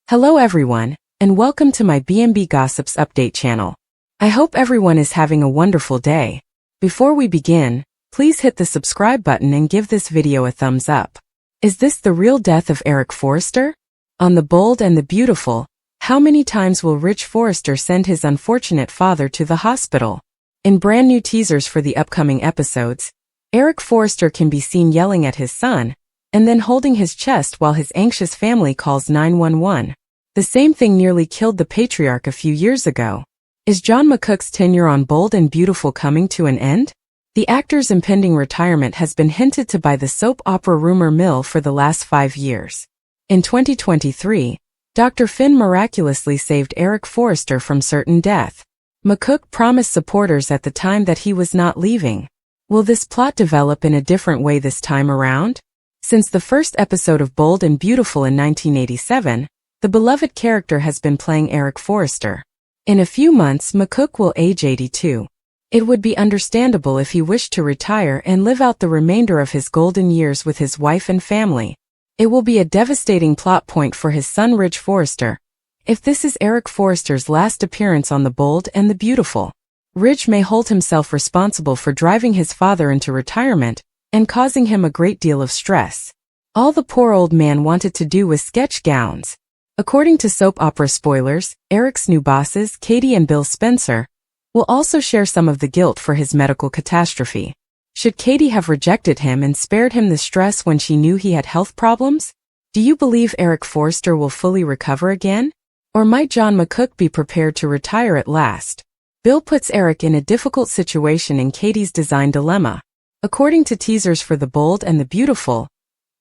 Hello everyone, and welcome to my B&B Gossips update channel. I hope everyone is having a wonderful day. Before we begin, please hit the subscribe button and give this video a thumbs up. Is this the real death of Eric Forrester? On The Bold and the Beautiful, how many times will Rich Forrester send his unfortunate father to the hospital? In brand new teasers for the upcoming episodes, Eric Forrester can be seen yelling at his son, and then holding his chest while his anxious family calls 911. The same thing nearly killed the patriarch a few years ago. Is John McCook's tenure on Bold and Beautiful coming to an end? The actor's impending retirement has been hinted to by the soap opera rumor mill for the last 5 years. In 2023, Dr. Finn miraculously saved Eric Forrester from certain death. McCook promised supporters at the time that he was not leaving. Will this plot develop in a different way this time around? Since the first episode of Bold and Beautiful in 1987, the beloved character has been playing Eric Forrester. In a few months, McCook will age 82. It would be understandable if he wished to retire and live out the remainder of his golden years with his wife and family. It will be a devastating plot point for his son Rich Forrester, if this is Eric Forrester's last appearance on The Bold and the Beautiful. Rich may hold himself responsible for driving his father into retirement and causing him a great deal of stress. All the poor old man wanted to do was sketch gowns. According to soap opera spoilers, Eric's new bosses, Katie and Bill Spencer, will also share some of the guilt for his medical catastrophe. Should Katie have rejected him and spared him the stress when she knew he had health problems? Do you believe Eric Forrester will fully recover again? Or might John McCook be prepared to retire at last? Bill puts Eric in a difficult situation in Katie's design dilemma. According to teasers for The Bold and the Beautiful,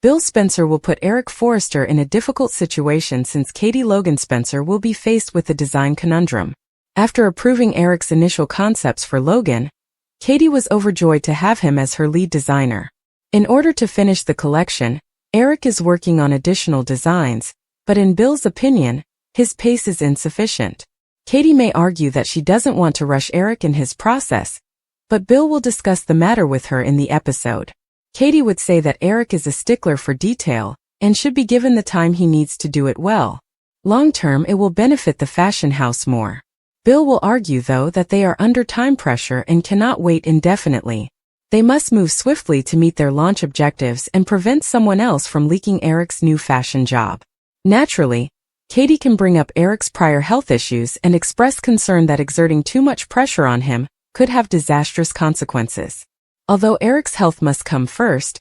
Bill Spencer will put Eric Forrester in a difficult situation since Katie Logan Spencer will be faced with the design conundrum. After approving Eric's initial concepts for Logan, Katie was overjoyed to have him as her lead designer. In order to finish the collection, Eric is working on additional designs, but in Bill's opinion, his pace is insufficient. Katie may argue that she doesn't want to rush Eric in his process, but Bill will discuss the matter with her in the episode. Katie would say that Eric is a stickler for detail and should be given the time he needs to do it well. Long-term, it will benefit the fashion house more. Bill will argue, though, that they are under time pressure and cannot wait indefinitely. They must move swiftly to meet their launch objectives and prevent someone else from leaking Eric's new fashion job. Naturally, Katie can bring up Eric's prior health issues and express concern that exerting too much pressure on him could have disastrous consequences. Although Eric's health must come first,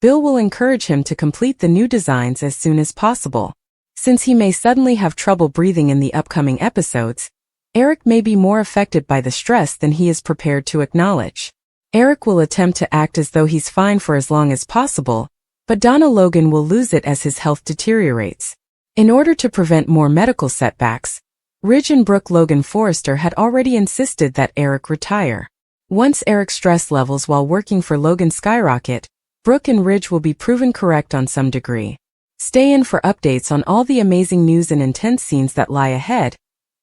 Bill will encourage him to complete the new designs as soon as possible. Since he may suddenly have trouble breathing in the upcoming episodes, Eric may be more affected by the stress than he is prepared to acknowledge. Eric will attempt to act as though he's fine for as long as possible, but Donna Logan will lose it as his health deteriorates. In order to prevent more medical setbacks, Ridge and Brooke Logan Forrester had already insisted that Eric retire. Once Eric's stress levels while working for Logan skyrocket, Brooke and Ridge will be proven correct on some degree. Stay in for updates on all the amazing news and intense scenes that lie ahead,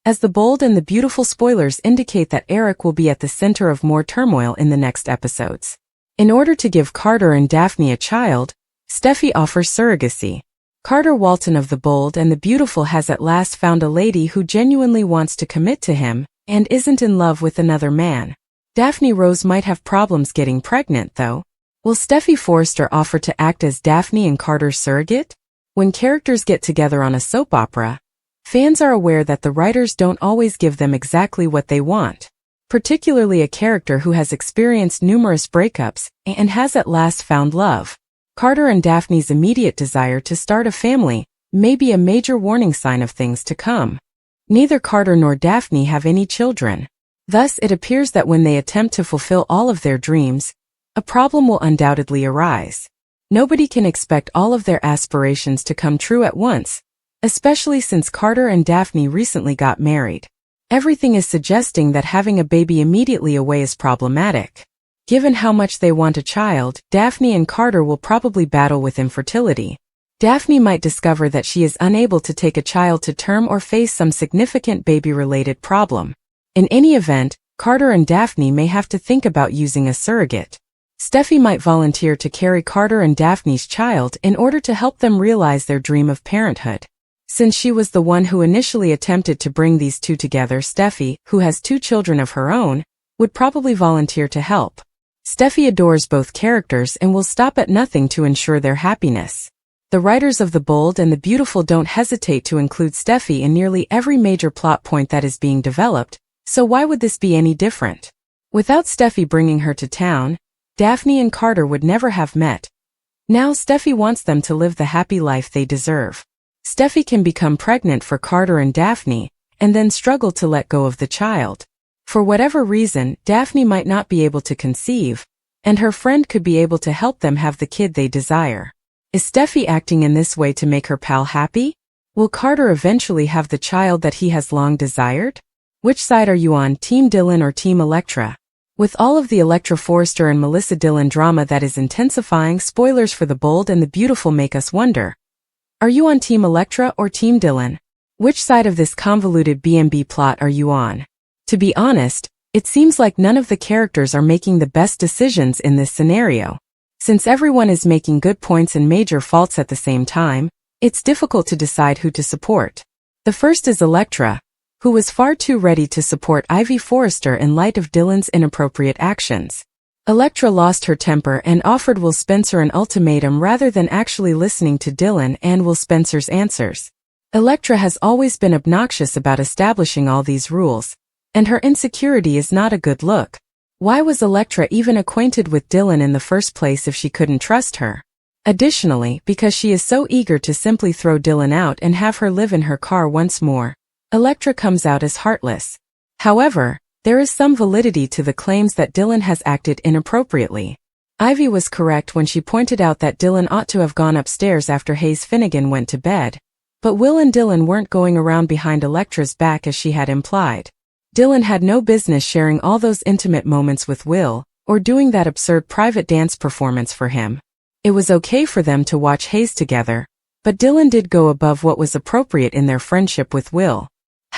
as The Bold and the Beautiful spoilers indicate that Eric will be at the center of more turmoil in the next episodes. In order to give Carter and Daphne a child, Steffi offers surrogacy. Carter Walton of The Bold and the Beautiful has at last found a lady who genuinely wants to commit to him and isn't in love with another man. Daphne Rose might have problems getting pregnant, though. Will Steffi Forrester offer to act as Daphne and Carter's surrogate? When characters get together on a soap opera, fans are aware that the writers don't always give them exactly what they want. Particularly a character who has experienced numerous breakups and has at last found love. Carter and Daphne's immediate desire to start a family may be a major warning sign of things to come. Neither Carter nor Daphne have any children. Thus, it appears that when they attempt to fulfill all of their dreams, a problem will undoubtedly arise. Nobody can expect all of their aspirations to come true at once, especially since Carter and Daphne recently got married. Everything is suggesting that having a baby immediately away is problematic. Given how much they want a child, Daphne and Carter will probably battle with infertility. Daphne might discover that she is unable to take a child to term or face some significant baby-related problem. In any event, Carter and Daphne may have to think about using a surrogate. Steffi might volunteer to carry Carter and Daphne's child in order to help them realize their dream of parenthood. Since she was the one who initially attempted to bring these two together, Steffi, who has 2 children of her own, would probably volunteer to help. Steffi adores both characters and will stop at nothing to ensure their happiness. The writers of The Bold and the Beautiful don't hesitate to include Steffi in nearly every major plot point that is being developed, so why would this be any different? Without Steffi bringing her to town, Daphne and Carter would never have met. Now Steffi wants them to live the happy life they deserve. Steffi can become pregnant for Carter and Daphne, and then struggle to let go of the child. For whatever reason, Daphne might not be able to conceive, and her friend could be able to help them have the kid they desire. Is Steffi acting in this way to make her pal happy? Will Carter eventually have the child that he has long desired? Which side are you on, Team Dylan or Team Elektra? With all of the Elektra Forrester and Melissa Dylan drama that is intensifying, spoilers for The Bold and the Beautiful make us wonder. Are you on Team Elektra or Team Dylan? Which side of this convoluted B&B plot are you on? To be honest, it seems like none of the characters are making the best decisions in this scenario. Since everyone is making good points and major faults at the same time, it's difficult to decide who to support. The first is Elektra, who was far too ready to support Ivy Forrester in light of Dylan's inappropriate actions. Elektra lost her temper and offered Will Spencer an ultimatum rather than actually listening to Dylan and Will Spencer's answers. Elektra has always been obnoxious about establishing all these rules, and her insecurity is not a good look. Why was Elektra even acquainted with Dylan in the first place if she couldn't trust her? Additionally, because she is so eager to simply throw Dylan out and have her live in her car once more, Elektra comes out as heartless. However, there is some validity to the claims that Dylan has acted inappropriately. Ivy was correct when she pointed out that Dylan ought to have gone upstairs after Hayes Finnegan went to bed, but Will and Dylan weren't going around behind Elektra's back as she had implied. Dylan had no business sharing all those intimate moments with Will, or doing that absurd private dance performance for him. It was okay for them to watch Hayes together, but Dylan did go above what was appropriate in their friendship with Will.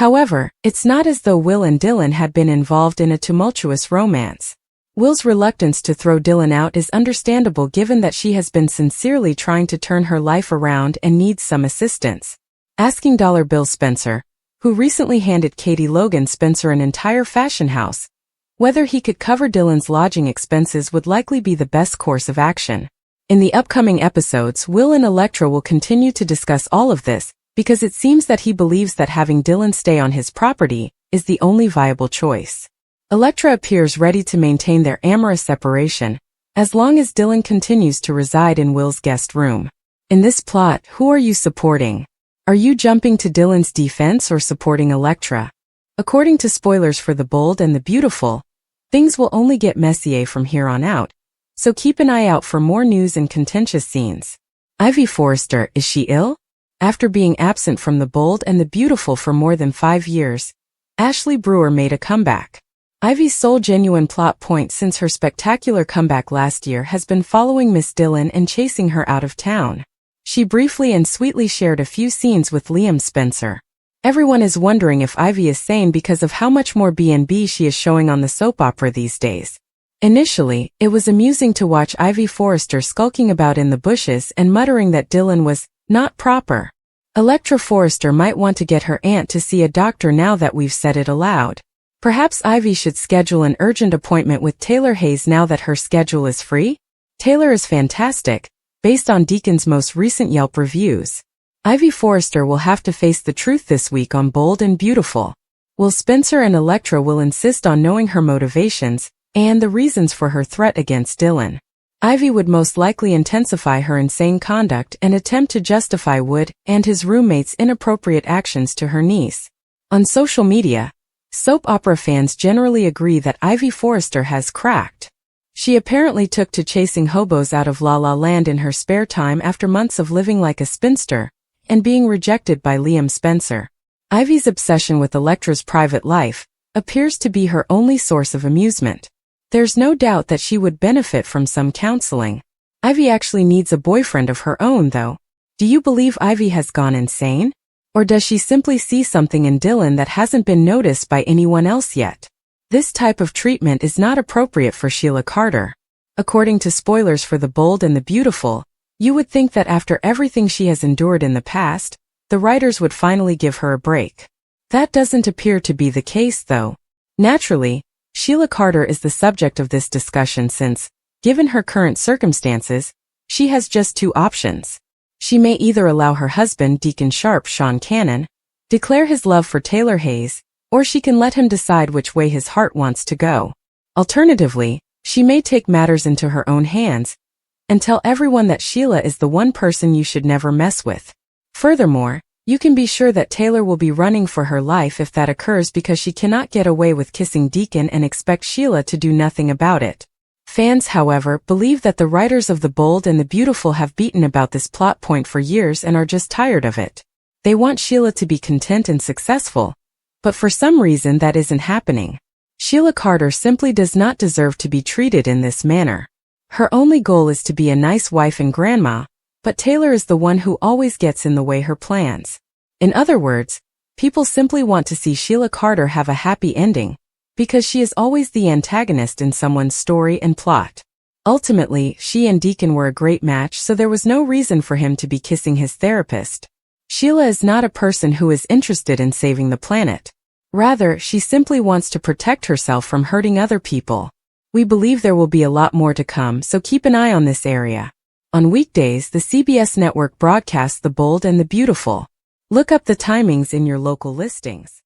However, it's not as though Will and Dylan had been involved in a tumultuous romance. Will's reluctance to throw Dylan out is understandable given that she has been sincerely trying to turn her life around and needs some assistance. Asking Dollar Bill Spencer, who recently handed Katie Logan Spencer an entire fashion house, whether he could cover Dylan's lodging expenses would likely be the best course of action. In the upcoming episodes, Will and Elektra will continue to discuss all of this, because it seems that he believes that having Dylan stay on his property is the only viable choice. Elektra appears ready to maintain their amorous separation, as long as Dylan continues to reside in Will's guest room. In this plot, who are you supporting? Are you jumping to Dylan's defense or supporting Elektra? According to spoilers for The Bold and the Beautiful, things will only get messier from here on out, so keep an eye out for more news and contentious scenes. Ivy Forrester, is she ill? After being absent from The Bold and the Beautiful for more than 5 years, Ashley Brewer made a comeback. Ivy's sole genuine plot point since her spectacular comeback last year has been following Miss Dylan and chasing her out of town. She briefly and sweetly shared a few scenes with Liam Spencer. Everyone is wondering if Ivy is sane because of how much more B&B she is showing on the soap opera these days. Initially, it was amusing to watch Ivy Forrester skulking about in the bushes and muttering that Dylan was not proper. Elektra Forrester might want to get her aunt to see a doctor now that we've said it aloud. Perhaps Ivy should schedule an urgent appointment with Taylor Hayes now that her schedule is free? Taylor is fantastic, based on Deacon's most recent Yelp reviews. Ivy Forrester will have to face the truth this week on Bold and Beautiful. Will Spencer and Elektra will insist on knowing her motivations and the reasons for her threat against Dylan. Ivy would most likely intensify her insane conduct and attempt to justify Wood and his roommate's inappropriate actions to her niece. On social media, soap opera fans generally agree that Ivy Forrester has cracked. She apparently took to chasing hobos out of La La Land in her spare time after months of living like a spinster and being rejected by Liam Spencer. Ivy's obsession with Elektra's private life appears to be her only source of amusement. There's no doubt that she would benefit from some counseling. Ivy actually needs a boyfriend of her own, though. Do you believe Ivy has gone insane? Or does she simply see something in Dylan that hasn't been noticed by anyone else yet? This type of treatment is not appropriate for Sheila Carter. According to spoilers for The Bold and the Beautiful, you would think that after everything she has endured in the past, the writers would finally give her a break. That doesn't appear to be the case, though. Naturally, Sheila Carter is the subject of this discussion since, given her current circumstances, she has just two options. She may either allow her husband, Deacon Sharp Sean Cannon, declare his love for Taylor Hayes, or she can let him decide which way his heart wants to go. Alternatively, she may take matters into her own hands and tell everyone that Sheila is the one person you should never mess with. Furthermore, you can be sure that Taylor will be running for her life if that occurs because she cannot get away with kissing Deacon and expect Sheila to do nothing about it. Fans, however, believe that the writers of The Bold and the Beautiful have beaten about this plot point for years and are just tired of it. They want Sheila to be content and successful, but for some reason that isn't happening. Sheila Carter simply does not deserve to be treated in this manner. Her only goal is to be a nice wife and grandma, but Taylor is the one who always gets in the way her plans. In other words, people simply want to see Sheila Carter have a happy ending, because she is always the antagonist in someone's story and plot. Ultimately, she and Deacon were a great match, so there was no reason for him to be kissing his therapist. Sheila is not a person who is interested in saving the planet. Rather, she simply wants to protect herself from hurting other people. We believe there will be a lot more to come, so keep an eye on this area. On weekdays, the CBS network broadcasts The Bold and the Beautiful. Look up the timings in your local listings.